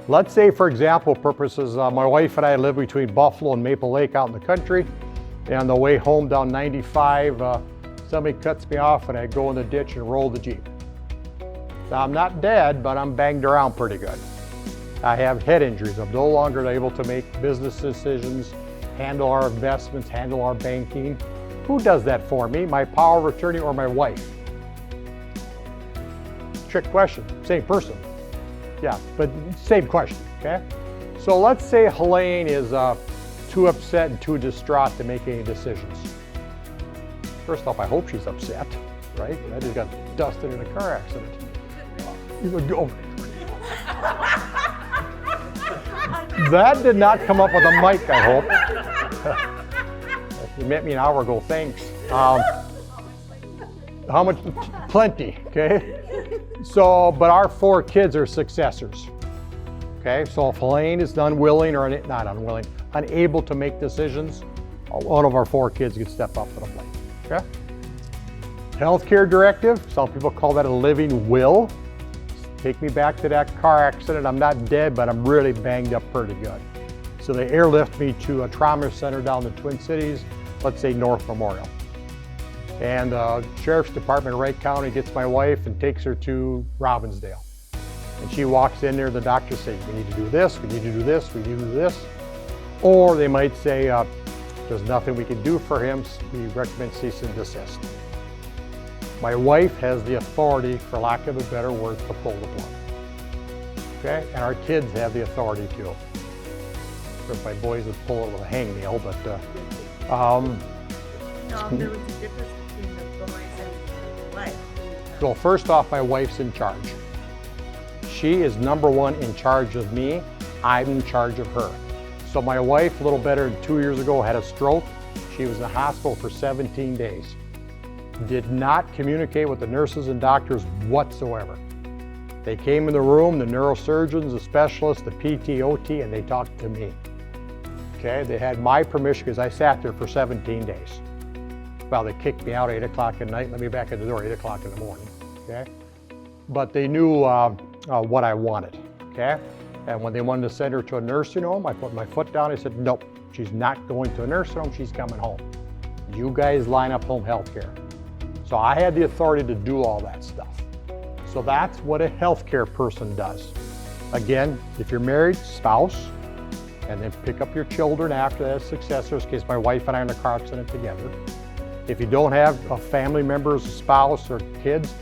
Let's say, for example purposes, my wife and I live between Buffalo and Maple Lake out in the country. And on the way home down 95, somebody cuts me off and I go in the ditch and roll the Jeep. Now, I'm not dead, but I'm banged around pretty good. I have head injuries. I'm no longer able to make business decisions, handle our investments, handle our banking. Who does that for me? My power of attorney or my wife? Trick question, same person. Yeah, but same question, okay? So let's say Helene is too upset and too distraught to make any decisions. First off, I hope she's upset, right? I just got dusted in a car accident. You would go. That did not come up with a mic, I hope. You met me an hour ago, thanks. How much? Plenty, okay? So, but our 4 kids are successors. Okay, so if Helene is unwilling or not unwilling, unable to make decisions, one of our 4 kids can step up to the plate. Okay? Healthcare directive, some people call that a living will. Take me back to that car accident. I'm not dead, but I'm really banged up pretty good. So they airlift me to a trauma center down in the Twin Cities, let's say North Memorial. And Sheriff's Department of Wright County gets my wife and takes her to Robbinsdale. And she walks in there, the doctor says, we need to do this, we need to do this, we need to do this. Or they might say, there's nothing we can do for him, we recommend cease and desist. My wife has the authority, for lack of a better word, to pull the plug. Okay, and our kids have the authority too. My boys would pull it with a hangnail, but No, there was a difference between the boys and the wife. so first off, my wife's in charge. She is number 1 in charge of me. I'm in charge of her. So my wife, a little better than 2 years ago, had a stroke. She was in the hospital for 17 days. Did not communicate with the nurses and doctors whatsoever. They came in the room, the neurosurgeons, the specialists, the PT, OT, and they talked to me. Okay, they had my permission because I sat there for 17 days. Well, they kicked me out 8 o'clock at night, let me back at the door 8 o'clock in the morning, okay? But they knew what I wanted, okay? And when they wanted to send her to a nursing home, I put my foot down, I said, nope, she's not going to a nursing home, she's coming home. You guys line up home health care. So I had the authority to do all that stuff. So that's what a healthcare person does. Again, if you're married, spouse, and then pick up your children after that as successors, in case my wife and I are in a car accident together. If you don't have a family member as a spouse or kids,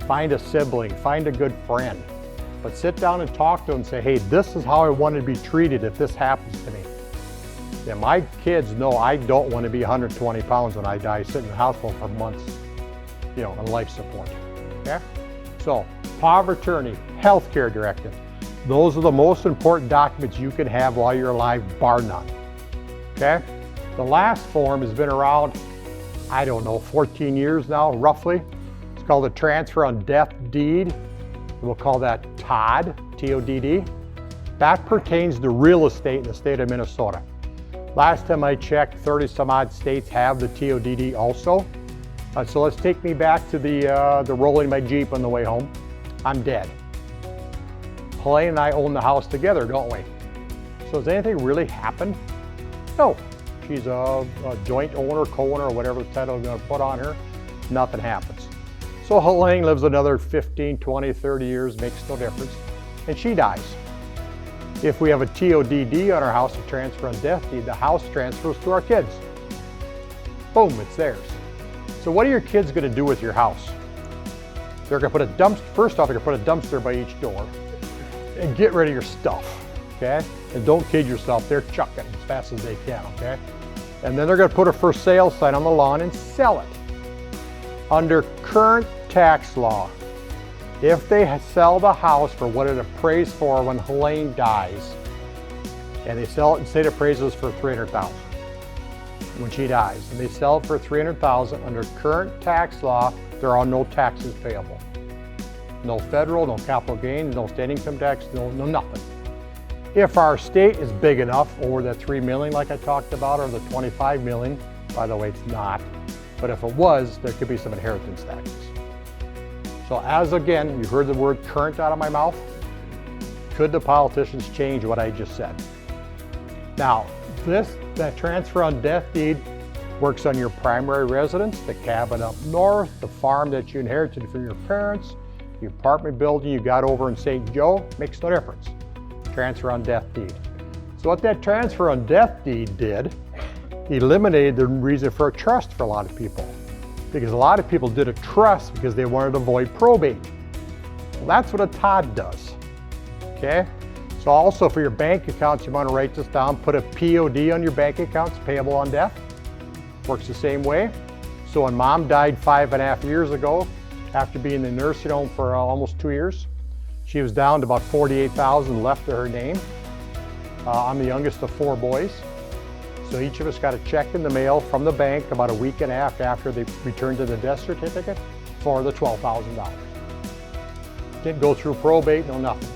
find a sibling, find a good friend. But sit down and talk to them and say, hey, this is how I want to be treated if this happens to me. Yeah, my kids know I don't want to be 120 pounds when I die, sitting in the hospital for months, on life support, okay? So, power of attorney, healthcare directive. Those are the most important documents you can have while you're alive, bar none, okay? The last form has been around, 14 years now, roughly. It's called a transfer on death deed. We'll call that TODD, T-O-D-D. That pertains to real estate in the state of Minnesota. Last time I checked, 30 some odd states have the TODD also. So let's take me back to the rolling my Jeep on the way home. I'm dead. Helene and I own the house together, don't we? So has anything really happened? No. She's a joint owner, co-owner, or whatever the title I'm going to put on her. Nothing happens. So Helene lives another 15, 20, 30 years, makes no difference, and she dies. If we have a TODD on our house, a transfer on death deed, the house transfers to our kids. Boom, it's theirs. So what are your kids going to do with your house? They're going to put a dumpster, first off, they're going to put a dumpster by each door and get rid of your stuff, okay? And don't kid yourself, they're chucking as fast as they can, okay? And then they're going to put a for sale sign on the lawn and sell it. Under current tax law, if they sell the house for what it appraised for when Helene dies, and they sell it and say it appraises for $300,000 when she dies, and they sell it for $300,000, under current tax law, there are no taxes payable. No federal, no capital gains, no state income tax, no nothing. If our state is big enough, over the $3 million like I talked about, or the $25 million, by the way, it's not, but if it was, there could be some inheritance taxes. So as again, you heard the word current out of my mouth. Could the politicians change what I just said? Now, that transfer on death deed works on your primary residence, the cabin up north, the farm that you inherited from your parents, the apartment building you got over in St. Joe, makes no difference. Transfer on death deed. So what that transfer on death deed did, eliminated the reason for a trust for a lot of people. Because a lot of people did a trust because they wanted to avoid probate. Well, that's what a TODD does, okay? So also for your bank accounts, you want to write this down, put a POD on your bank accounts, payable on death. Works the same way. So when mom died 5.5 years ago, after being in the nursing home for almost 2 years, she was down to about $48,000 left to her name. I'm the youngest of 4 boys. So each of us got a check in the mail from the bank about a week and a half after they returned to the death certificate for the $12,000. Didn't go through probate, no nothing.